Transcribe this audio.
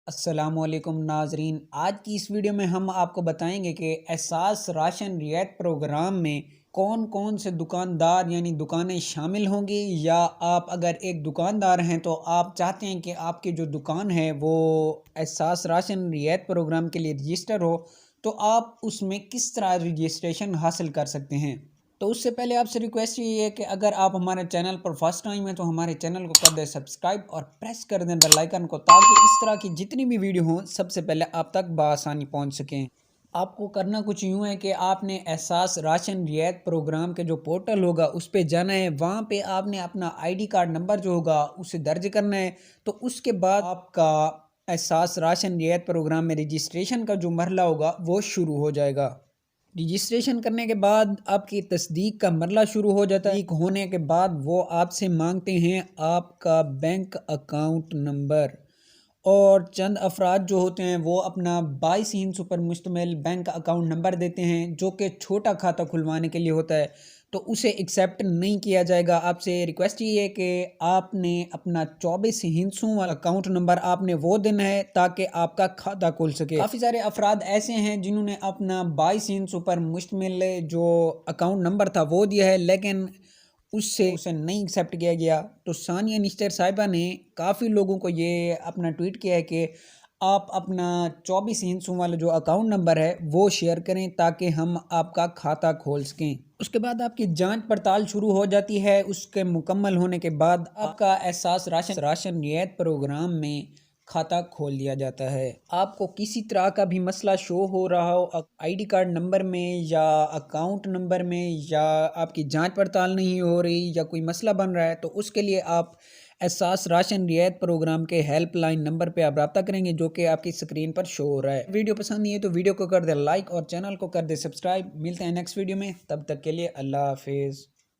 अस्सलामुअलैकुम नाजरीन, आज की इस वीडियो में हम आपको बताएंगे कि एहसास राशन रियायत प्रोग्राम में कौन कौन से दुकानदार यानी दुकानें शामिल होंगी, या आप अगर एक दुकानदार हैं तो आप चाहते हैं कि आपकी जो दुकान है वो एहसास राशन रियायत प्रोग्राम के लिए रजिस्टर हो, तो आप उसमें किस तरह रजिस्ट्रेशन हासिल कर सकते हैं। तो उससे पहले आपसे रिक्वेस्ट ये है कि अगर आप हमारे चैनल पर फर्स्ट टाइम है तो हमारे चैनल को कर दें सब्सक्राइब और प्रेस कर दें बेल आइकन को, ताकि इस तरह की जितनी भी वीडियो हों सबसे पहले आप तक बआसानी पहुंच सकें। आपको करना कुछ यूँ है कि आपने एहसास राशन रियायत प्रोग्राम के जो पोर्टल होगा उस पर जाना है। वहाँ पे आपने अपना आईडी कार्ड नंबर जो होगा उसे दर्ज करना है। तो उसके बाद आपका एहसास राशन रियायत प्रोग्राम में रजिस्ट्रेशन का जो मरला होगा वो शुरू हो जाएगा। रजिस्ट्रेशन करने के बाद आपकी तस्दीक का मरला शुरू हो जाता है। तस्दीक होने के बाद वो आपसे मांगते हैं आपका बैंक अकाउंट नंबर, और चंद अफराद जो होते हैं वो अपना 22 हिंसों पर मुश्तमिल बैंक अकाउंट नंबर देते हैं, जो कि छोटा खाता खुलवाने के लिए होता है, तो उसे एक्सेप्ट नहीं किया जाएगा। आपसे रिक्वेस्ट ये है कि आपने अपना 24 हिंसों वाला अकाउंट नंबर आपने वो देना है ताकि आपका खाता खुल सके। काफ़ी सारे अफराद ऐसे हैं जिन्होंने अपना 22 हिंसों पर मुश्तमिल जो अकाउंट नंबर था वो दिया है, लेकिन उससे उसे नहीं एक्सेप्ट किया गया। तो सानिया निश्तर साहिबा ने काफ़ी लोगों को ये अपना ट्वीट किया है कि आप अपना 24 हिंसों वाला जो अकाउंट नंबर है वो शेयर करें ताकि हम आपका खाता खोल सकें। उसके बाद आपकी जांच पड़ताल शुरू हो जाती है। उसके मुकम्मल होने के बाद आपका एहसास राशन रियायत प्रोग्राम में खाता खोल दिया जाता है। आपको किसी तरह का भी मसला शो हो रहा हो आईडी कार्ड नंबर में या अकाउंट नंबर में, या आपकी जांच पड़ताल नहीं हो रही या कोई मसला बन रहा है, तो उसके लिए आप एहसास राशन रियायत प्रोग्राम के हेल्पलाइन नंबर पे आप रब्ता करेंगे, जो कि आपकी स्क्रीन पर शो हो रहा है। वीडियो पसंद नहीं है तो वीडियो को कर दे लाइक और चैनल को कर दे सब्सक्राइब। मिलते हैं नेक्स्ट वीडियो में, तब तक के लिए अल्लाह हाफिज़।